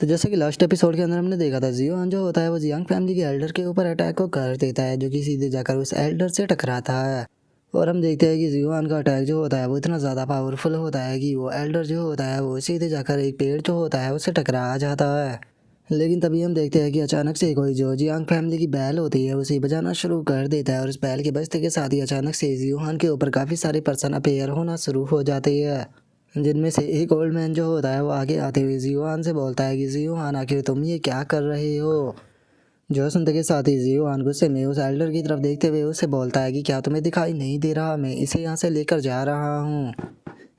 तो जैसे कि लास्ट एपिसोड के अंदर हमने देखा था, जियोहान जो होता है वो जियांग फैमिली के एल्डर के ऊपर अटैक को कर देता है, जो कि सीधे जाकर उस एल्डर से टकराता है। और हम देखते हैं कि जियोहान का अटैक जो होता है वो इतना ज़्यादा पावरफुल होता है कि वो एल्डर जो होता है वो सीधे जाकर एक पेड़ जो होता है उससे टकरा जाता है। लेकिन तभी हम देखते हैं कि अचानक से कोई जो जियांग फैमिली की बैल होती है उसे बजाना शुरू कर देता है, और उस बैल के बजते के साथ ही अचानक से जियोहान के ऊपर काफ़ी सारे पर्सन अपेयर होना शुरू हो जाते हैं, जिनमें से एक ओल्ड मैन जो होता है वो आगे आते हुए जियोहान से बोलता है कि जियोहान आखिर तुम ये क्या कर रहे हो। जो सुनते के साथ ही जियोहान गुस्से में उस एल्डर की तरफ देखते हुए उससे बोलता है कि क्या तुम्हें दिखाई नहीं दे रहा, मैं इसे यहाँ से लेकर जा रहा हूँ।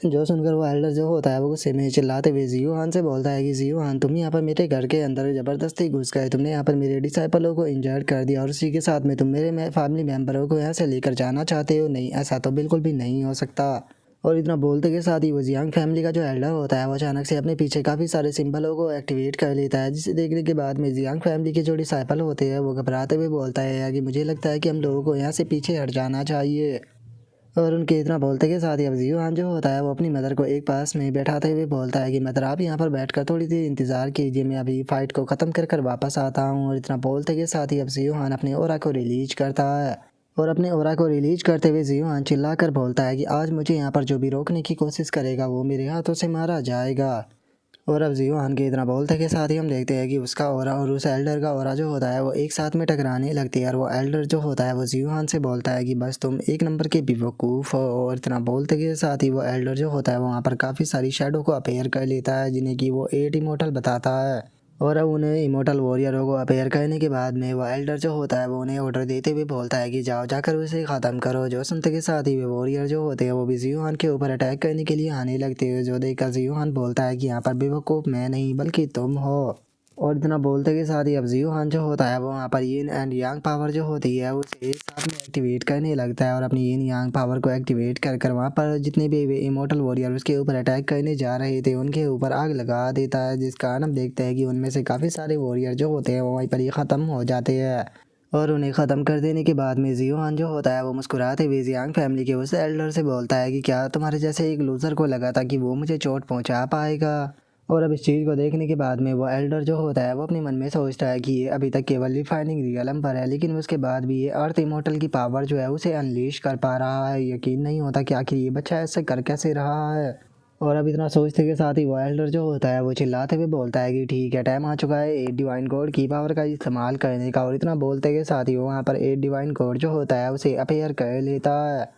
जो सुनकर वो एल्डर जो होता है वो गुस्से में चिल्लाते हुए जियोहान से बोलता है कि जियोहान तुम यहाँ पर मेरे घर के अंदर ज़बरदस्ती घुस गए, तुमने यहाँ पर मेरे डिसाइपलों को इंजर्ड कर दिया और उसी के साथ में तुम मेरे फैमिली मेम्बरों को यहाँ से लेकर जाना चाहते हो। नहीं, ऐसा तो बिल्कुल भी नहीं हो सकता। और इतना बोलते के साथ ही वो जियांग फैमिली का जो एल्डर होता है वो अचानक से अपने पीछे काफ़ी सारे सिंबलों को एक्टिवेट कर लेता है, जिसे देखने के बाद में जियांग फैमिली के जो डिसाइपल होते हैं वो घबराते हुए बोलता है कि मुझे लगता है कि हम लोगों को यहाँ से पीछे हट जाना चाहिए। और उनके इतना बोलते के साथ ही अब जियोहान जो होता है वो अपनी मदर को एक पास में बैठाते हुए बोलता है कि मदर आप यहाँ पर बैठकर थोड़ी देर इंतज़ार कीजिए, मैं अभी फाइट को ख़त्म कर वापस आता हूँ। और इतना बोलते के साथ ही अब जियोहान अपने ओरा को रिलीज करता है, और अपने ओरा को रिलीज करते हुए जियोहान चिल्लाकर बोलता है कि आज मुझे यहाँ पर जो भी रोकने की कोशिश करेगा वो मेरे हाथों से मारा जाएगा। और अब जियोहान के इतना बोलते के साथ ही हम देखते हैं कि उसका ओरा और उस एल्डर का ओरा जो होता है वो एक साथ में टकराने लगती है, और वो एल्डर जो होता है वो जियोहान से बोलता है कि बस तुम एक नंबर के बेवकूफ़ हो। और इतना बोलते के साथ ही वो एल्डर जो होता है वो वहाँ पर काफ़ी सारी शैडो को अपेयर कर लेता है, जिन्हें कि वो 8 इमोर्टल बताता है। और अब उन्हें इमोर्टल वॉरियरों को अपेयर करने के बाद में वो एल्डर जो होता है वो उन्हें ऑर्डर देते हुए बोलता है कि जाओ जाकर उसे ख़त्म करो। जो सुनते के साथ ही वे वॉरियर जो होते हैं वो भी जियोहान के ऊपर अटैक करने के लिए आने लगते हैं, जो देखकर जियोहान बोलता है कि यहाँ पर बेवकूफ़ मैं नहीं बल्कि तुम हो। और इतना बोलते के साथ ही अब जियोहान जो होता है वो वहाँ पर यिन एंड यांग पावर जो होती है उसे एक साथ में एक्टिवेट करने लगता है, और अपनी यिन यांग पावर को एक्टिवेट कर कर वहाँ पर जितने भी इमोर्टल वॉरियर उसके ऊपर अटैक करने जा रहे थे उनके ऊपर आग लगा देता है, जिस कारण हम देखते हैं कि उनमें से काफ़ी सारे वॉरियर जो होते हैं वो वहीं पर ही ख़त्म हो जाते हैं। और उन्हें ख़त्म कर देने के बाद में जियोहान जो होता है वो मुस्कुराते हुए जियांग फैमिली के उस एल्डर से बोलता है कि क्या तुम्हारे जैसे एक लूज़र को लगा था कि वो मुझे चोट पहुंचा पाएगा। और अब इस चीज़ को देखने के बाद में वो एल्डर जो होता है वो अपने मन में सोचता है कि ये अभी तक केवल रिफाइनिंग रियलम पर है, लेकिन उसके बाद भी ये अर्थ इमोर्टल की पावर जो है उसे अनलीश कर पा रहा है। यकीन नहीं होता कि आखिर ये बच्चा ऐसे कर कैसे रहा है। और अब इतना सोचते के साथ ही वो एल्डर जो होता है वो चिल्लाते हुए बोलता है कि ठीक है, टाइम आ चुका है 8 डिवाइन गॉड की पावर का इस्तेमाल करने का। और इतना बोलते के साथ ही वो वहाँ पर 8 डिवाइन गॉड जो होता है उसे अपेयर कर लेता है,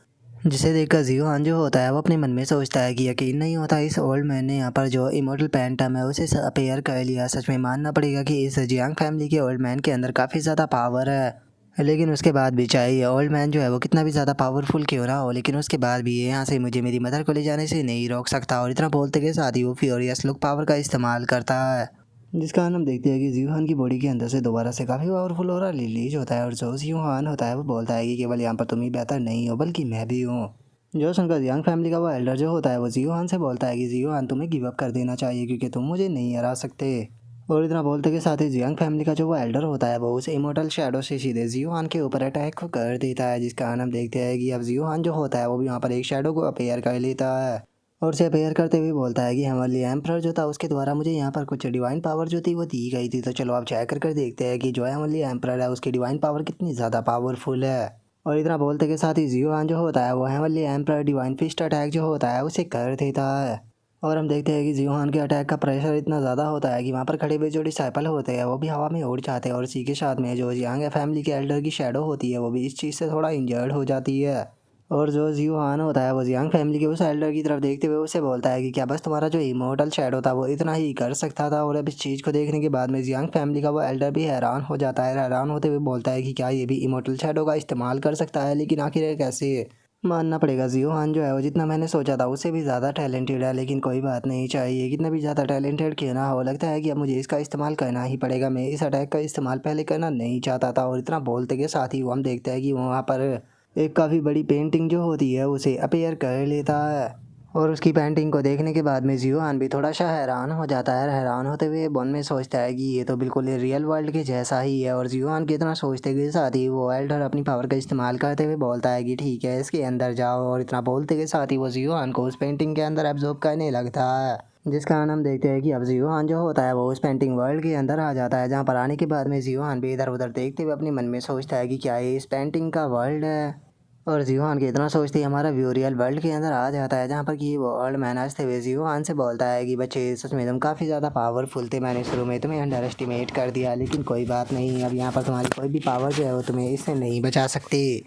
जिसे देखकर जियोहान जो होता है वो अपने मन में सोचता है कि यकीन नहीं होता इस ओल्ड मैन ने यहाँ पर जो इमोर्टल पैंटम है उसे अपेयर कर लिया। सच में मानना पड़ेगा कि इस जियांग फैमिली के ओल्ड मैन के अंदर काफ़ी ज़्यादा पावर है। लेकिन उसके बाद भी चाहे ये ओल्ड मैन जो है वो कितना भी ज़्यादा पावरफुल क्यों ना हो, लेकिन उसके बाद भी ये यहाँ से मुझे मेरी मदर को ले जाने से नहीं रोक सकता। और इतना बोलते के साथ ही वो फ्यूरियस लुक पावर का इस्तेमाल करता है, जिस कारण हम देखते हैं कि जियोहान की बॉडी के अंदर से दोबारा से काफ़ी पावरफुल हो रहा रिलीज होता है। और जो जियोहान होता है वो बोलता है कि केवल यहाँ पर तुम ही बेहतर नहीं हो बल्कि मैं भी हूँ। जो सुनकर जियांग फैमिली का वो एल्डर जो होता है वो जियोहान से बोलता है कि जियोहान तुम्हें गिव अप कर देना चाहिए क्योंकि तुम मुझे नहीं हरा सकते। और इतना बोलते के साथ ही जियांग फैमिली का जो वो एल्डर होता है वो उस इमोर्टल शैडो से सीधे जियोहान के ऊपर अटैक को कर देता है, जिस कारण हम देखते हैं कि अब जियोहान जो होता है वो भी वहाँ पर एक शैडो को अपेयर कर लेता है, और उसे अपेयर करते हुए बोलता है कि हमारे एम्परर जो था उसके द्वारा मुझे यहाँ पर कुछ डिवाइन पावर जो थी वो दी गई थी, तो चलो आप चेक कर देखते हैं कि जो हमारे एम्परर है उसकी डिवाइन पावर कितनी ज़्यादा पावरफुल है। और इतना बोलते के साथ ही जियोहान जो होता है वो heavenly emperor divine fist attack जो होता है उसे कर देता है। और हम देखते हैं कि जियोहान के अटैक का प्रेशर इतना ज़्यादा होता है कि वहाँ पर खड़े हुए जो डिसाइपल होते हैं वो भी हवा में उड़ जाते हैं, और इसी के साथ में जो जियांग फैमिली के एल्डर की शैडो होती है वो भी इस चीज़ से थोड़ा इंजर्ड हो जाती है। और जो जियोहान होता है वो जियांग फैमिली के उस एल्डर की तरफ देखते हुए उसे बोलता है कि क्या बस तुम्हारा जो इमोर्टल शैडो था वो इतना ही कर सकता था। और अब इस चीज़ को देखने के बाद में जियांग फैमिली का वो एल्डर भी हैरान हो जाता है, हैरान होते हुए बोलता है कि क्या ये भी इमोर्टल शैडो का इस्तेमाल कर सकता है, लेकिन आखिर ये कैसे। मानना पड़ेगा जियोहान जो है वो जितना मैंने सोचा था उससे भी ज़्यादा टैलेंटेड है, लेकिन कोई बात नहीं, चाहिए कितना भी ज़्यादा टैलेंटेड क्यों ना हो, लगता है कि अब मुझे इसका इस्तेमाल करना ही पड़ेगा। मैं इस अटैक का इस्तेमाल पहले करना नहीं चाहता था। और इतना बोलते के साथ ही वो हम देखते हैं कि वहाँ पर एक काफ़ी बड़ी पेंटिंग जो होती है उसे अपेयर कर लेता है, और उसकी पेंटिंग को देखने के बाद में जियोहान भी थोड़ा सा हैरान हो जाता है। हैरान होते हुए मन में सोचता है कि ये तो बिल्कुल रियल वर्ल्ड के जैसा ही है। और जियोहान की इतना सोचते के साथ ही वो एल्डर अपनी पावर का इस्तेमाल करते हुए बोलता है कि ठीक है, इसके अंदर जाओ। और इतना बोलते के साथ ही वो जियोहान को उस पेंटिंग के अंदर एब्जॉर्ब करने लगता है, जिस कारण हम देखते हैं कि अब जियोहान जो होता है वो उस पेंटिंग वर्ल्ड के अंदर आ जाता है। जहाँ पर आने के बाद में जियोहान भी इधर उधर देखते हुए अपने मन में सोचता है कि क्या ये इस पेंटिंग का वर्ल्ड है। और जियोहान के इतना सोचते ही हमारा व्यू रियल वर्ल्ड के अंदर आ जाता है, जहाँ पर कि वो ओल्ड मैन हंसते हुए जियोहान से बोलता है कि बच्चे सच में तुम काफ़ी ज़्यादा पावरफुल थे। मैंने शुरू में तुम्हें अंडर एस्टिमेट कर दिया, लेकिन कोई बात नहीं, अब यहाँ पर तुम्हारी कोई भी पावर जो है वो तुम्हें इससे नहीं बचा सकती।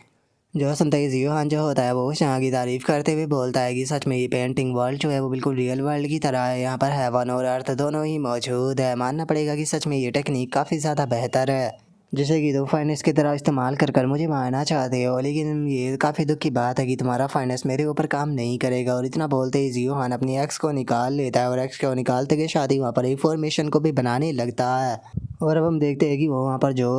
जो सुनते ही जियोहान जो होता है वो शाह की तारीफ करते हुए बोलता है कि सच में ये पेंटिंग वर्ल्ड जो है वो बिल्कुल रियल वर्ल्ड की तरह है। यहाँ पर हेवन और अर्थ दोनों ही मौजूद है। मानना पड़ेगा कि सच में ये टेक्निक काफ़ी ज़्यादा बेहतर है, जिसे कि तुम फाइनेंस की तरह इस्तेमाल कर कर मुझे मारना चाहते हो। लेकिन ये काफ़ी दुख की बात है कि तुम्हारा फाइनेंस मेरे ऊपर काम नहीं करेगा। और इतना बोलते ही जियोहान अपनी एक्स को निकाल लेता है, और एक्स को निकालते के साथ ही वहाँ पर एक फॉर्मेशन को भी बनाने लगता है। और अब हम देखते हैं कि वो वहाँ पर जो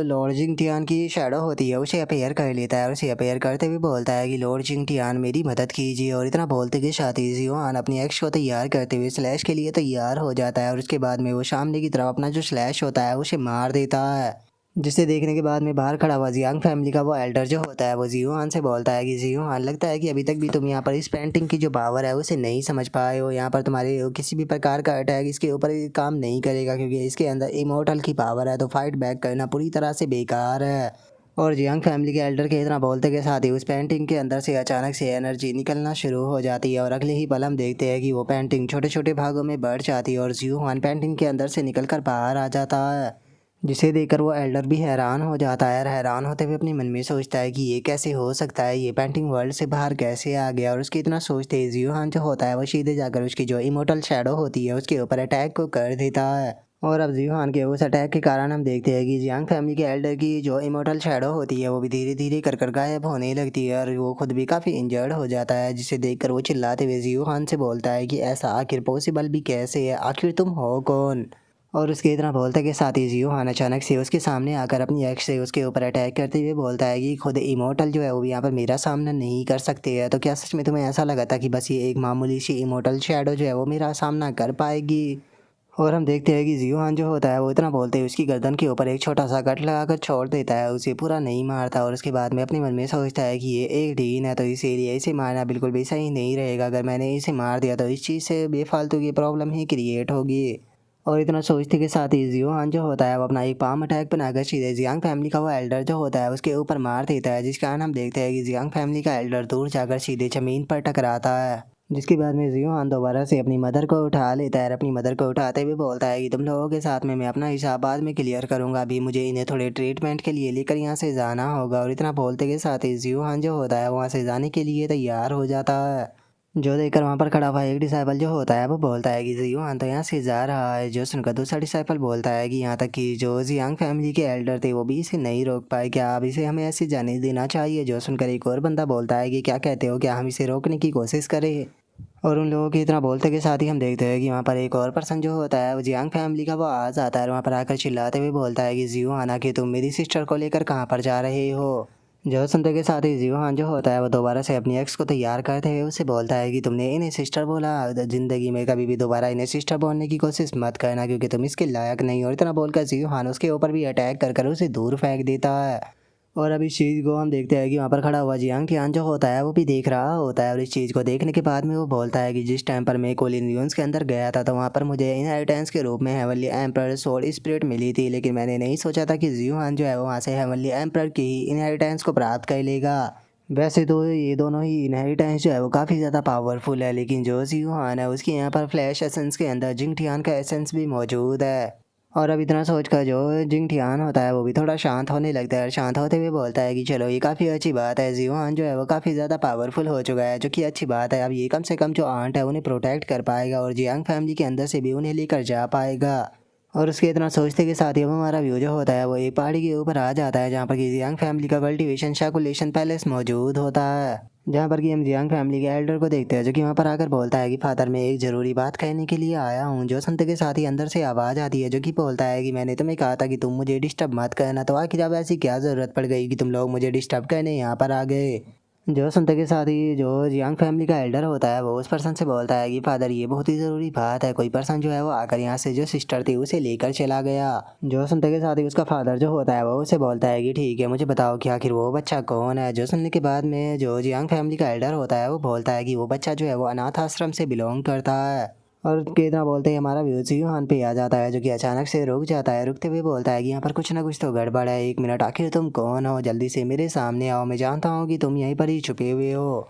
लॉर्ड जिंगटियान की शैडो होती है उसे अपेयर कर लेता है, और उसे अपेयर करते हुए बोलता है कि लॉर्ड जिंगटियान मेरी मदद कीजिए। और इतना बोलते के साथ ही जियोहान अपनी एक्स को तैयार करते हुए स्लैश के लिए तैयार हो जाता है। और उसके बाद में वो सामने की तरफ अपना जो स्लैश होता है उसे मार देता है, जिसे देखने के बाद में बाहर खड़ा हुआ जियांग फैमिली का वो एल्डर जो होता है वो जियोहान से बोलता है कि जियोहान, लगता है कि अभी तक भी तुम यहाँ पर इस पेंटिंग की जो पावर है उसे नहीं समझ पाए हो। यहाँ पर तुम्हारे किसी भी प्रकार का अटैक इसके ऊपर काम नहीं करेगा, क्योंकि इसके अंदर इमोर्टल की पावर है, तो फाइट बैक करना पूरी तरह से बेकार है। और जियांग फैमिली के एल्डर के इतना बोलते के साथ ही उस पेंटिंग के अंदर से अचानक से एनर्जी निकलना शुरू हो जाती है, और अगले ही पल हम देखते हैं कि वो पेंटिंग छोटे छोटे भागों में बढ़ जाती है और जियोहान पेंटिंग के अंदर से निकलकर बाहर आ जाता है, जिसे देखकर वो एल्डर भी हैरान हो जाता है। और हैरान होते हुए अपने मन में सोचता है कि ये कैसे हो सकता है, ये पेंटिंग वर्ल्ड से बाहर कैसे आ गया। और उसके इतना सोचते ही जियोहान जो होता है वो सीधे जाकर उसकी जो इमोर्टल शैडो होती है उसके ऊपर अटैक को कर देता है। और अब जियोहान के उस अटैक के कारण हम देखते हैं कि जियांग फैमिली के एल्डर की जो इमोर्टल शैडो होती है वो भी धीरे धीरे कर गायब होने लगती है, और वो खुद भी काफ़ी इंजर्ड हो जाता है, जिसे देखकर वो चिल्लाते हुए जियोहान से बोलता है कि ऐसा आखिर पॉसिबल भी कैसे है, आखिर तुम हो कौन। और उसके इतना बोलते के साथ ही जियोहान अचानक से उसके सामने आकर अपनी एक्स से उसके ऊपर अटैक करते हुए बोलता है कि खुद इमोर्टल जो है वो भी यहाँ पर मेरा सामना नहीं कर सकते है। तो क्या सच में तुम्हें ऐसा लगा था कि बस ये एक मामूली सी इमोर्टल शैडो जो है वो मेरा सामना कर पाएगी। और हम देखते हैं कि जियोहान जो होता है वो इतना बोलते हैं उसकी गर्दन के ऊपर एक छोटा सा कट लगाकर छोड़ देता है, उसे पूरा नहीं मारता। और उसके बाद में अपने मन में सोचता है कि ये एक डीन है, तो इसीलिए इसे मारना बिल्कुल भी सही नहीं रहेगा। अगर मैंने इसे मार दिया तो इस चीज़ से बेफालतू की प्रॉब्लम ही क्रिएट होगी। और इतना सोचते के साथ ही जियोहान जो होता है वो अपना एक पाम अटैक बनाकर सीधे जियांग फैमिली का वो एल्डर जो होता है उसके ऊपर मार देता है, जिस कारण हम देखते हैं कि जियांग फैमिली का एल्डर दूर जाकर सीधे ज़मीन पर टकराता है। जिसके बाद में जियोहान दोबारा से अपनी मदर को उठा लेता है, और अपनी मदर को उठाते हुए बोलता है कि तुम लोगों के साथ में मैं अपना हिसाब बाद में क्लियर करूंगा, अभी मुझे इन्हें थोड़े ट्रीटमेंट के लिए लेकर यहाँ से जाना होगा। और इतना बोलते के साथ ही जियोहान जो होता है वहाँ से जाने के लिए तैयार हो जाता है, जो देखकर वहाँ पर खड़ा हुआ एक डिसाइपल जो होता है वो बोलता है कि जियोहान तो यहाँ से जा रहा है। जो सुनकर दूसरा डिसाइपल बोलता है कि यहाँ तक कि जो जियांग फैमिली के एल्डर थे वो भी इसे नहीं रोक पाए, क्या अब इसे हमें ऐसे जाने देना चाहिए। जो सुनकर एक और बंदा बोलता है कि क्या कहते हो, क्या हम इसे रोकने की कोशिश करें। और उन लोगों की इतना बोलते के साथ ही हम देखते हैं कि वहाँ पर एक और पर्सन जो होता है वो जियांग फैमिली का वो आ जाता है, वहाँ पर आकर चिल्लाते हुए बोलता है कि जियोहान आके तुम मेरी सिस्टर को लेकर कहाँ पर जा रहे हो। जो सुनते के साथ ही जियोहान जो होता है वो दोबारा से अपनी एक्स को तैयार करते हुए उसे बोलता है कि तुमने इन्हें सिस्टर बोला, ज़िंदगी में कभी भी दोबारा इन्हें सिस्टर बोलने की कोशिश मत करना, क्योंकि तुम इसके लायक नहीं। और इतना बोलकर जियोहान उसके ऊपर भी अटैक कर कर उसे दूर फेंक देता है। और अब इस चीज़ को हम देखते हैं कि वहाँ पर खड़ा हुआ जियांग टियान जो होता है वो भी देख रहा होता है, और इस चीज़ को देखने के बाद में वो बोलता है कि जिस टाइम पर मैं कोलिन ड्यून्स के अंदर गया था तो वहाँ पर मुझे इनहेरिटेंस के रूप में हेवनली एम्परर सोल स्पिरिट मिली थी, लेकिन मैंने नहीं सोचा था कि जियोहान जो है वो वहाँ से हेवनली एम्परर की ही इनहेरिटेंस को प्राप्त कर लेगा। वैसे तो ये दोनों ही इनहेरिटेंस जो है वो काफ़ी ज़्यादा पावरफुल है, लेकिन जो जियोहान है उसके यहाँ पर फ्लैश एसेंस के अंदर जिंग टियान का एसेंस भी मौजूद है। और अब इतना सोचकर जो जिंग टियान होता है वो भी थोड़ा शांत होने लगता है, और शांत होते हुए बोलता है कि चलो ये काफ़ी अच्छी बात है, जियोहान जो है वो काफ़ी ज़्यादा पावरफुल हो चुका है, जो कि अच्छी बात है। अब ये कम से कम जो आंट है उन्हें प्रोटेक्ट कर पाएगा, और जियांग फैमिली के अंदर से भी उन्हें लेकर जा पाएगा। और उसके इतना सोचते के साथ ही अब हमारा व्यू जो होता है वो एक पहाड़ी के ऊपर आ जाता है, जहाँ पर कि जियांग फैमिली का कल्टीवेशन शाकुलेशन पैलेस मौजूद होता है, जहाँ पर कि हम जियांग फैमिली के एल्डर को देखते हैं, जो कि वहाँ पर आकर बोलता है कि फादर मैं एक ज़रूरी बात कहने के लिए आया हूँ। जो सुनते के साथ ही अंदर से आवाज़ आती है जो कि बोलता है कि मैंने तुम्हें कहा था कि तुम मुझे डिस्टर्ब मत करना, तो आखिर अब ऐसी क्या ज़रूरत पड़ गई कि तुम लोग मुझे डिस्टर्ब करने यहाँ पर आ गए। जो सुनते के साथ ही जो जियांग फैमिली का एल्डर होता है वो उस पर्सन से बोलता है कि फादर ये बहुत ही ज़रूरी बात है, कोई पर्सन जो है वो आकर यहाँ से जो सिस्टर थी उसे लेकर चला गया। जो सुनते के साथ ही उसका फादर जो होता है वो उसे बोलता है कि ठीक है, मुझे बताओ कि आखिर वो बच्चा कौन है। जो सुनने के बाद में जो जियांग फैमिली का एल्डर होता है वो बोलता है कि वो बच्चा जो है वो अनाथ आश्रम से बिलोंग करता है। और कितना बोलते ही हमारा व्यूज जीहान पे आ जाता है, जो कि अचानक से रुक जाता है। रुकते हुए बोलता है कि यहाँ पर कुछ ना कुछ तो गड़बड़ है, एक मिनट, आखिर तुम कौन हो, जल्दी से मेरे सामने आओ, मैं जानता हूँ कि तुम यहीं पर ही छुपे हुए हो।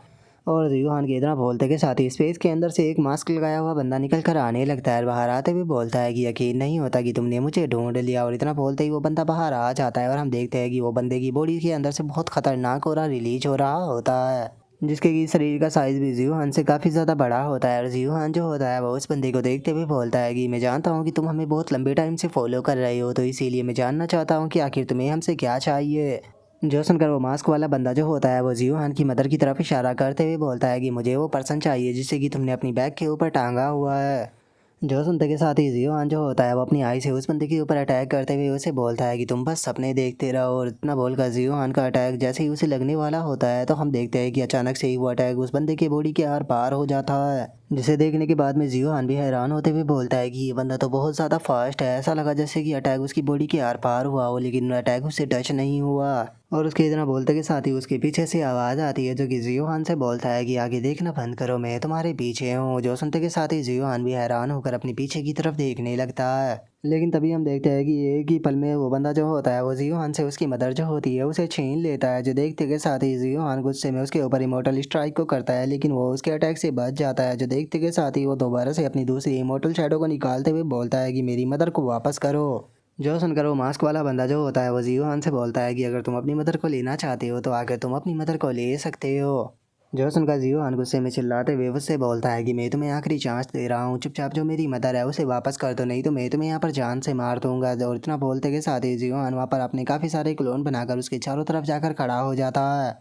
और जीहान के इतना बोलते के साथ ही स्पेस के अंदर से एक मास्क लगाया हुआ बंदा निकल कर आने लगता है। बाहर आते हुए बोलता है कि यकीन नहीं होता कि तुमने मुझे ढूंढ लिया। और इतना बोलते ही वो बंदा बाहर आ जाता है और हम देखते हैं कि वो बंदे की बॉडी के अंदर से बहुत खतरनाक और रिलीज हो रहा होता है, जिसके कि शरीर का साइज भी जीहान से काफ़ी ज़्यादा बड़ा होता है। और जीहान जो होता है वो उस बंदे को देखते हुए बोलता है कि मैं जानता हूँ कि तुम हमें बहुत लंबे टाइम से फॉलो कर रहे हो, तो इसीलिए मैं जानना चाहता हूँ कि आखिर तुम्हें हमसे क्या चाहिए। जो सुनकर वो मास्क वाला बंदा जो होता है वो जीहान की मदर की तरफ इशारा करते हुए बोलता है कि मुझे वो पर्सन चाहिए जिसे कि तुमने अपनी बैग के ऊपर टांगा हुआ है। जो सुनते के साथ ही जीहान जो होता है वो अपनी आई से उस बंदे के ऊपर अटैक करते हुए उसे बोलता है कि तुम बस सपने देखते रहो। और इतना बोलकर जीहान का अटैक जैसे ही उसे लगने वाला होता है तो हम देखते हैं कि अचानक से ही वो अटैक उस बंदे के बॉडी के आर पार हो जाता है, जिसे देखने के बाद में जीहान भी हैरान होते हुए बोलता है कि ये बंदा तो बहुत ज़्यादा फास्ट है, ऐसा लगा जैसे कि अटैक उसकी बॉडी के आर पार हुआ हो लेकिन अटैक उससे टच नहीं हुआ। और उसके इतना बोलते के साथ ही उसके पीछे से आवाज़ आती है, जो कि जीहान से बोलता है कि आगे देखना बंद करो, मैं तुम्हारे पीछे हूँ। जो सुनते के साथ ही जीहान भी हैरान होकर अपने पीछे की तरफ देखने लगता है। लेकिन तभी हम देखते हैं कि एक ही पल में वो बंदा जो होता है वो जीहान से उसकी मदर जो होती है उसे छीन लेता है। जो देखते के साथ ही जीहान गुस्से में उसके ऊपर इमोर्टल स्ट्राइक को करता है, लेकिन वो उसके अटैक से बच जाता है। जो देखते के साथ ही वो दोबारा से अपनी दूसरी इमोर्टल शैडो को निकालते हुए बोलता है कि मेरी मदर को वापस करो। जो सुनकर वो मास्क वाला बंदा जो होता है वो जीहान से बोलता है कि अगर तुम अपनी मदर को लेना चाहते हो तो आकर तुम अपनी मदर को ले सकते हो। जो सुनकर जीहान गुस्से में चिल्लाते हुए उससे बोलता है कि मैं तुम्हें आखिरी चांस दे रहा हूँ, चुपचाप जो मेरी मदर है उसे वापस कर दो, नहीं तो मैं तुम्हें यहाँ पर जान से मार दूंगा। और इतना बोलते के साथ ही जीहान वहाँ पर अपने काफ़ी सारे क्लोन बनाकर उसके चारों तरफ जाकर खड़ा हो जाता है।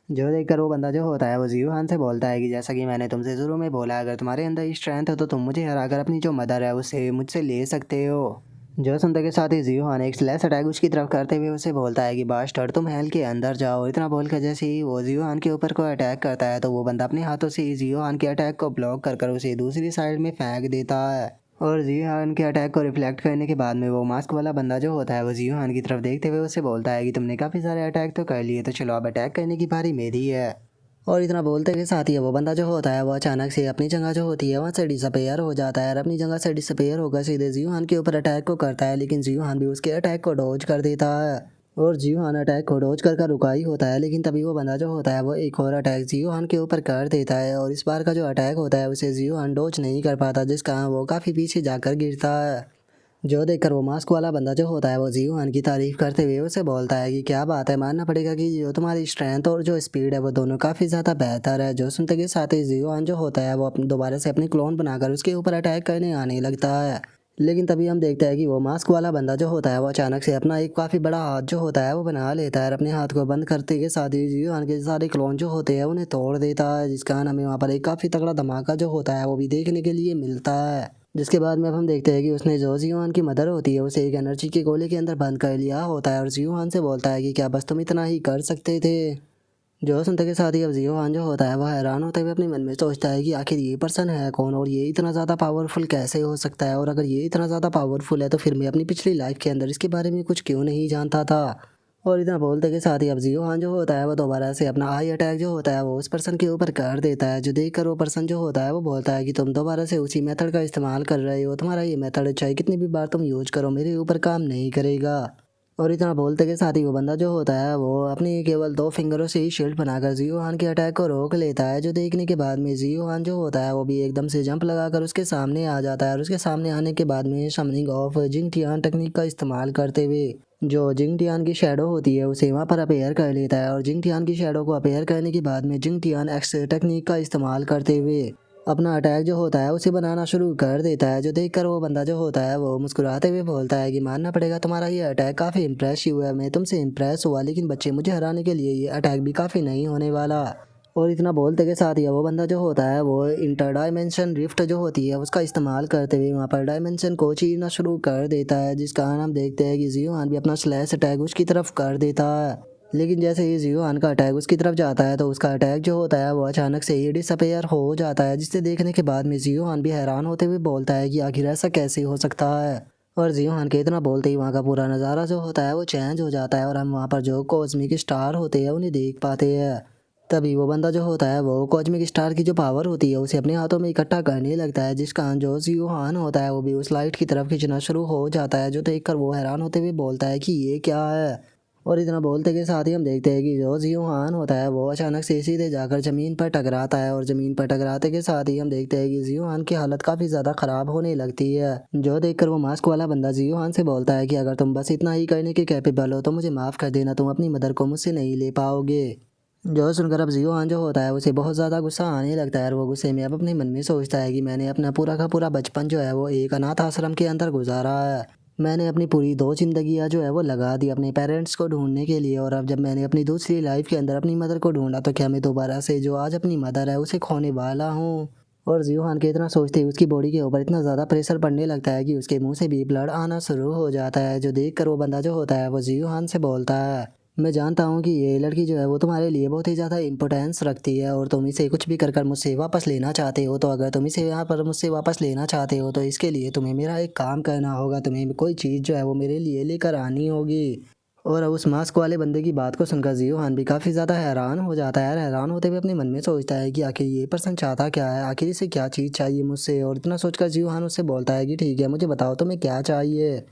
जो देखकर वो बंदा जो होता है वो जीहान से बोलता है कि जैसा कि मैंने तुमसे शुरू में बोला, अगर तुम्हारे अंदर स्ट्रेंथ हो तो तुम मुझे हराकर अपनी जो मदर है उसे मुझसे ले सकते हो। जो सुनते के साथ ही जीहान एक स्लैश अटैक उसकी तरफ करते हुए उसे बोलता है कि बास्टर्ड तुम हेल के अंदर जाओ। इतना बोलकर जैसे ही वो जीहान के ऊपर को अटैक करता है तो वो बंदा अपने हाथों से जीहान के अटैक को ब्लॉक कर उसे दूसरी साइड में फेंक देता है। और जीहान के अटैक को रिफ्लेक्ट करने के बाद में वो मास्क वाला बंदा जो होता है वो जीहान की तरफ देखते हुए उसे बोलता है कि तुमने काफ़ी सारे अटैक तो कर लिए, तो चलो अब अटैक करने की बारी मेरी है। और इतना बोलते के साथ ही वो बंदा जो होता है वो अचानक से अपनी जगह जो होती है वहाँ से डिसअपेयर हो जाता है। और अपनी जगह से डिसअपेयर होकर सीधे जीहान के ऊपर अटैक को करता है, लेकिन जीहान भी उसके अटैक को डॉज कर देता है। और जीहान अटैक को डॉज कर रुका ही होता है, लेकिन तभी वो बंदा जो होता है वो एक और अटैक जीहान के ऊपर कर देता है। और इस बार का जो अटैक होता है उसे जीहान डॉज नहीं कर पाता, जिस कारण वो काफ़ी पीछे जाकर गिरता है। जो देखकर वो मास्क वाला बंदा जो होता है वो जीहान की तारीफ करते हुए उसे बोलता है कि क्या बात है, मानना पड़ेगा कि जो तुम्हारी स्ट्रेंथ और जो स्पीड है वो दोनों काफ़ी ज़्यादा बेहतर है। जो सुनते के साथ ही जीहान जो होता है वो दोबारा से अपनी क्लोन बनाकर उसके ऊपर अटैक करने आने लगता है। लेकिन तभी हम देखते हैं कि वो मास्क वाला बंदा जो होता है वो अचानक से अपना एक काफ़ी बड़ा हाथ जो होता है वो बना लेता है और अपने हाथ को बंद करते के साथ ही जीहान के सारे क्लोन जो होते हैं उन्हें तोड़ देता है, जिस कारण हमें वहाँ पर एक काफ़ी तगड़ा धमाका जो होता है वो भी देखने के लिए मिलता है। जिसके बाद में अब हम देखते हैं कि उसने जो जीहान की मदर होती है उसे एक एनर्जी के गोले के अंदर बंद कर लिया होता है। और जीहान से बोलता है कि क्या बस तुम इतना ही कर सकते थे। जो सुनते के साथ ही अब जीहान जो होता है वह हैरान होते हुए अपने मन में सोचता है कि आखिर ये पर्सन है कौन और ये इतना ज़्यादा पावरफुल कैसे हो सकता है, और अगर ये इतना ज़्यादा पावरफुल है तो फिर मैं अपनी पिछली लाइफ के अंदर इसके बारे में कुछ क्यों नहीं जानता था। और इतना बोलते के साथ ही अब जीहान जो होता है वो दोबारा से अपना आई अटैक जो होता है वो उस पर्सन के ऊपर कर देता है। जो देखकर वो पर्सन जो होता है वो बोलता है कि तुम दोबारा से उसी मेथड का इस्तेमाल कर रहे हो, तुम्हारा ये मेथड चाहे कितनी भी बार तुम यूज करो मेरे ऊपर काम नहीं करेगा। और इतना बोलते के साथ ही वो बंदा जो होता है वो अपनी केवल दो फिंगरों से ही शील्ड बनाकर जीहान के अटैक को रोक लेता है। जो देखने के बाद में जीहान जो होता है वो भी एकदम से जंप लगाकर उसके सामने आ जाता है। और उसके सामने आने के बाद में समनिंग ऑफ जिंगटियान टेक्निक का इस्तेमाल करते हुए जो जिंगटियान की शैडो होती है उसे वहाँ पर अपेयर कर लेता है। और जिंगटियान की शैडो को अपेयर करने के बाद में जिंगटियान एक्स टेक्निक का इस्तेमाल करते हुए अपना अटैक जो होता है उसे बनाना शुरू कर देता है। जो देखकर वो बंदा जो होता है वो मुस्कुराते हुए बोलता है कि मानना पड़ेगा तुम्हारा ये अटैक काफ़ी इम्प्रेसिव है, मैं तुमसे इम्प्रेस हुआ, लेकिन बच्चे मुझे हराने के लिए ये अटैक भी काफ़ी नहीं होने वाला। और इतना बोलते के साथ ही वो बंदा जो होता है वो इंटर डायमेंशन रिफ्ट जो होती है उसका इस्तेमाल करते हुए वहाँ पर डायमेंशन को चीरना शुरू कर देता है, जिस कारण हम देखते हैं कि जीहान भी अपना स्लैश अटैक उसकी तरफ कर देता है। लेकिन जैसे ही जियोहान का अटैक उसकी तरफ जाता है तो उसका अटैक जो होता है वो अचानक से ही डिसअपेयर हो जाता है, जिसे देखने के बाद में जियोहान भी हैरान होते हुए बोलता है कि आखिर ऐसा कैसे हो सकता है। और जियोहान के इतना बोलते ही वहाँ का पूरा नज़ारा जो होता है वो चेंज हो जाता है और हम वहाँ पर जो कॉस्मिक स्टार होते हैं उन्हें देख पाते हैं। तभी वो बंदा जो होता है वो कॉस्मिक स्टार की जो पावर होती है उसे अपने हाथों में इकट्ठा करने लगता है, जिस कारण जो जियोहान होता है वो भी उस लाइट की तरफ खींचना शुरू हो जाता है, जो देखकर वो हैरान होते हुए बोलता है कि ये क्या है। और इतना बोलते के साथ ही हम देखते हैं कि जो जियोहान होता है वो अचानक से सीधे जाकर ज़मीन पर टकराता है और ज़मीन पर टकराते के साथ ही हम देखते हैं कि जियोहान की हालत काफ़ी ज़्यादा ख़राब होने लगती है, जो देखकर वो मास्क वाला बंदा जियोहान से बोलता है कि अगर तुम बस इतना ही करने के कैपेबल हो तो मुझे माफ़ कर देना, तुम अपनी मदर को मुझसे नहीं ले पाओगे। जो सुनकर अब जियोहान जो होता है उसे बहुत ज़्यादा गुस्सा आने लगता है और वो गुस्से में अब अपने मन में सोचता है कि मैंने अपना पूरा का पूरा बचपन जो है वो एक अनाथ आश्रम के अंदर गुजारा है। मैंने अपनी पूरी 2 ज़िंदगियाँ जो है वो लगा दी अपने पेरेंट्स को ढूँढने के लिए, और अब जब मैंने अपनी दूसरी लाइफ़ के अंदर अपनी मदर को ढूँढा तो क्या मैं दोबारा से जो आज अपनी मदर है उसे खोने वाला हूँ। और जियोहान के इतना सोचते ही उसकी बॉडी के ऊपर इतना ज़्यादा प्रेशर पड़ने लगता है कि उसके मुंह से भी ब्लड आना शुरू हो जाता है, जो देखकर वो बंदा जो होता है वो जियोहान से बोलता है, मैं जानता हूँ कि ये लड़की जो है वो तुम्हारे लिए बहुत ही ज़्यादा इम्पोर्टेंस रखती है और तुम इसे कुछ भी कर कर मुझसे वापस लेना चाहते हो, तो अगर तुम इसे यहाँ पर मुझसे वापस लेना चाहते हो तो इसके लिए तुम्हें मेरा एक काम करना होगा, तुम्हें कोई चीज़ जो है वो मेरे लिए लेकर आनी होगी। और अब उस मास्क वाले बंदे की बात को सुनकर जियोहान भी काफ़ी ज़्यादा हैरान हो जाता है, हैरान होते हुए अपने मन में सोचता है कि आखिर ये पर्सन चाहता क्या है, आखिर इसे क्या चीज़ चाहिए मुझसे। और इतना सोचकर जियोहान उससे बोलता है कि ठीक है, मुझे बताओ तुम्हें क्या चाहिए।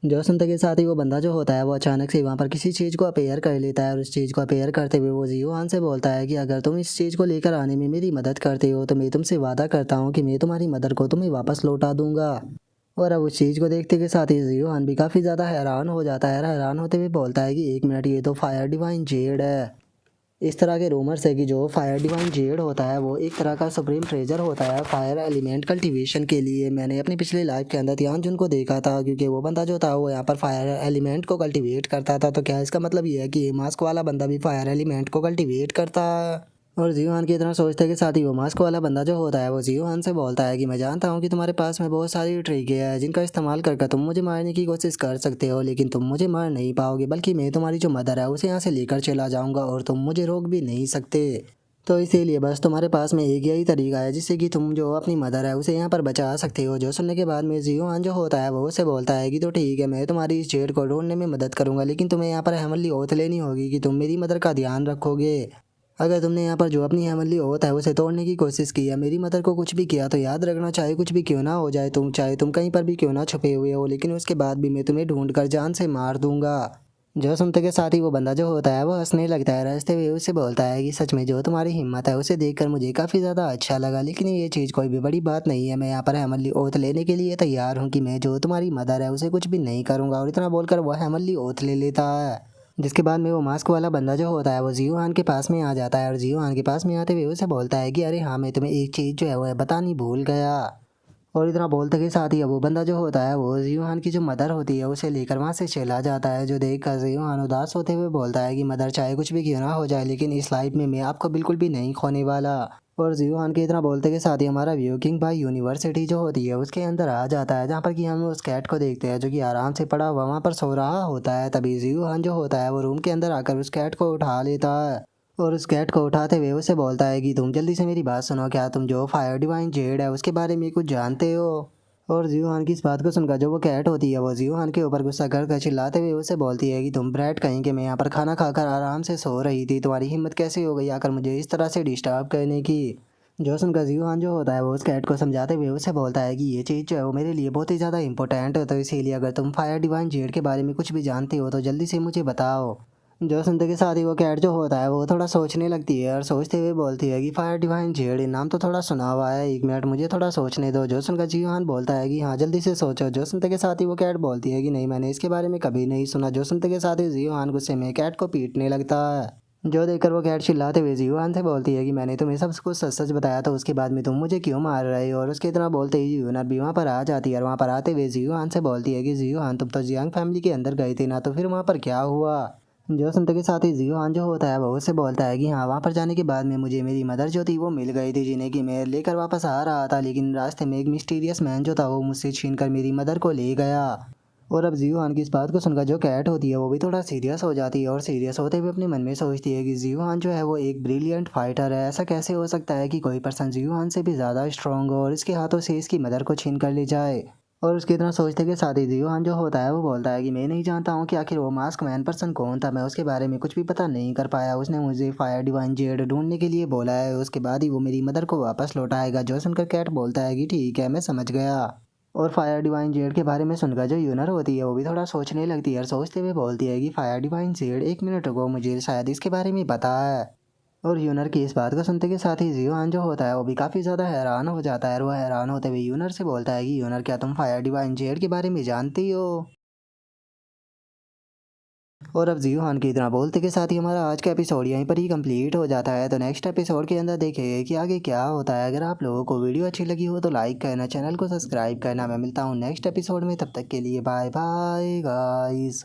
जो सुनते के साथ ही वो बंदा जो होता है वो अचानक से वहाँ पर किसी चीज़ को अपेयर कर लेता है और उस चीज़ को अपेयर करते हुए वो जियोहान से बोलता है कि अगर तुम इस चीज़ को लेकर आने में मेरी मदद करते हो तो मैं तुमसे वादा करता हूँ कि मैं तुम्हारी मदर को तुम्हें वापस लौटा दूंगा। और अब उस चीज़ को देखते के साथ ही जियोहान भी काफ़ी ज़्यादा हैरान हो जाता है, हैरान होते हुए बोलता है कि एक मिनट, ये तो फायर डिवाइन जेड है। इस तरह के रूमर्स है कि जो फायर डिवाइन जेड होता है वो एक तरह का सुप्रीम ट्रेजर होता है फायर एलिमेंट कल्टीवेशन के लिए। मैंने अपनी पिछली लाइफ के अंदर तियानजुन को देखा था, क्योंकि वो बंदा जो था वो यहाँ पर फायर एलिमेंट को कल्टीवेट करता था, तो क्या इसका मतलब ये है कि ये मास्क वाला बंदा भी फायर एलिमेंट को कल्टीवेट करता है। और जियोहान की तरह सोचते के साथ ही वो मास्क वाला बंदा जो होता है वो जियोहान से बोलता है कि मैं जानता हूँ कि तुम्हारे पास में बहुत सारी ट्रिकें हैं जिनका इस्तेमाल करके तुम मुझे मारने की कोशिश कर सकते हो, लेकिन तुम मुझे मार नहीं पाओगे, बल्कि मैं तुम्हारी जो मदर है उसे यहाँ से लेकर चला जाऊँगा और तुम मुझे रोक भी नहीं सकते। तो इसीलिए बस तुम्हारे पास में एक यही तरीका है जिससे कि तुम जो अपनी मदर है उसे यहाँ पर बचा सकते हो। जो सुनने के बाद में जियोहान जो होता है वो उसे बोलता है कि तो ठीक है, मैं तुम्हारी इस जेड को ढूंढने में मदद करूँगा, लेकिन तुम्हें यहाँ पर हेमनली ओथ लेनी होगी कि तुम मेरी मदर का ध्यान रखोगे। अगर तुमने यहाँ पर जो अपनी हेमनली ओथ है उसे तोड़ने की कोशिश की या मेरी मदर को कुछ भी किया तो याद रखना, चाहे कुछ भी क्यों ना हो जाए, चाहे तुम कहीं पर भी क्यों ना छुपे हुए हो, लेकिन उसके बाद भी मैं तुम्हें ढूंढ कर जान से मार दूंगा। जो सुनते के साथ ही वो बंदा जो होता है वो हंसने लगता है, हंसते हुए उससे बोलता है कि सच में जो तुम्हारी हिम्मत है उसे देखकर मुझे काफ़ी ज़्यादा अच्छा लगा, लेकिन ये चीज़ कोई भी बड़ी बात नहीं है। मैं यहाँ पर हेमनली ओथ लेने के लिए तैयार हूँ कि मैं जो तुम्हारी मदर है उसे कुछ भी नहीं करूँगा। और इतना बोलकर वह हेमनली ओथ ले लेता है, जिसके बाद में वो मास्क वाला बंदा जो होता है वो जियोहान के पास में आ जाता है और जियोहान के पास में आते हुए उसे बोलता है कि अरे हाँ, मैं तुम्हें एक चीज़ जो है वो बतानी भूल गया। और इतना बोलते के साथ ही वो बंदा जो होता है वो जियोहान की जो मदर होती है उसे लेकर वहाँ से चला जाता है, जो देख कर जियोहान उदास होते हुए बोलता है कि मदर, चाहे कुछ भी क्यों ना हो जाए, लेकिन इस लाइफ में मैं आपको बिल्कुल भी नहीं खोने वाला। और जियोहान के इतना बोलते के साथ ही हमारा व्यू किंग भाई यूनिवर्सिटी जो होती है उसके अंदर आ जाता है, जहाँ पर कि हम उस कैट को देखते हैं जो कि आराम से पड़ा हुआ वहाँ पर सो रहा होता है। तभी जियोहान जो होता है वो रूम के अंदर आकर उस कैट को उठा लेता है और उस कैट को उठाते हुए उसे बोलता है कि तुम जल्दी से मेरी बात सुनो, क्या तुम जो फायर डिवाइन जेड है उसके बारे में कुछ जानते हो। और जियोहान की इस बात को सुनकर जो वो कैट होती है वो जियोहान के ऊपर गुस्सा कर चिल्लाते हुए उसे बोलती है कि तुम ब्रैट कहीं के, मैं यहाँ पर खाना खाकर आराम से सो रही थी, तुम्हारी हिम्मत कैसे हो गई आकर मुझे इस तरह से डिस्टर्ब करने की। जो सुनकर जियोहान जो होता है वो उस कैट को समझाते हुए उसे बोलता है कि ये चीज़ जो है वो मेरे लिए बहुत ही ज़्यादा इंपॉर्टेंट है, तो इसीलिए अगर तुम फायर डिवाइन जेड के बारे में कुछ भी जानते हो तो जल्दी से मुझे बताओ। जो सुनते के साथ ही वो कैट जो होता है वो थोड़ा सोचने लगती है और सोचते हुए बोलती है कि फायर डिवाइन जेड, नाम तो थोड़ा सुना हुआ है, एक मिनट मुझे थोड़ा सोचने दो। जो सुनकर जियोहान बोलता है कि हाँ, जल्दी से सोचो। जो सुनते के साथ ही वो कैट बोलती है कि नहीं, मैंने इसके बारे में कभी नहीं सुना। जो सुनते के साथ ही जियोहान गुस्से में कैट को पीटने लगता है, जो देखकर वो कैट चिल्लाते हुए जियोहान से बोलती है कि मैंने तुम्हें सब कुछ सच सच बताया, तो उसके बाद में तुम मुझे क्यों मार रहे हो। और उसके इतना बोलते ही यूनर भी वहाँ पर आ जाती है और वहाँ पर आते हुए जियोहान से बोलती है कि जियोहान, तुम तो जियांग फैमिली के अंदर गए थे ना, तो फिर वहाँ पर क्या हुआ। जो सुनते के साथ ही जियोहान जो होता है वो उससे बोलता है कि हाँ, वहाँ पर जाने के बाद में मुझे मेरी मदर जो थी वो मिल गई थी, जिन्हें कि मैं लेकर वापस आ रहा था, लेकिन रास्ते में एक मिस्टीरियस मैन जो था वो मुझसे छीन कर मेरी मदर को ले गया। और अब जियोहान की इस बात को सुनकर जो कैट होती है वो भी थोड़ा सीरियस हो जाती है और सीरियस होते हुए अपने मन में सोचती है कि जियोहान जो है वो एक ब्रिलियंट फाइटर है। ऐसा कैसे हो सकता है कि कोई पर्सन जियोहान से भी ज़्यादा स्ट्रांग हो और इसके हाथों से इसकी मदर को छीन कर ले जाए। और उसकी इतना सोचते के साथ ही जियोहान जो होता है वो बोलता है कि मैं नहीं जानता हूँ कि आखिर वो मास्क मैन पर्सन कौन था, मैं उसके बारे में कुछ भी पता नहीं कर पाया। उसने मुझे फायर डिवाइन जेड ढूंढने के लिए बोला है, उसके बाद ही वो मेरी मदर को वापस लौटाएगा। जो सुनकर कैट बोलता है कि ठीक है, मैं समझ गया। और फायर डिवाइन जेड के बारे में सुनकर जो यूनर होती है वो भी थोड़ा सोचने लगती है और सोचते हुए बोलती है कि फायर डिवाइन जेड 1 मिनट रुको, मुझे शायद इसके बारे में पता है। और यूनर की इस बात को सुनते के साथ ही जियोहान जो होता है वो भी काफ़ी ज़्यादा हैरान हो जाता है और वो हैरान होते हुए यूनर से बोलता है कि यूनर, क्या तुम फायर डिवाइन जेड के बारे में जानती हो? और अब जियोहान की इतना बोलते के साथ ही हमारा आज का एपिसोड यहीं पर ही कंप्लीट हो जाता है। तो नेक्स्ट एपिसोड के अंदर देखेंगे कि आगे क्या होता है। अगर आप लोगों को वीडियो अच्छी लगी हो तो लाइक करना, चैनल को सब्सक्राइब करना। मैं मिलता हूँ नेक्स्ट एपिसोड में, तब तक के लिए बाय बाय गाइस।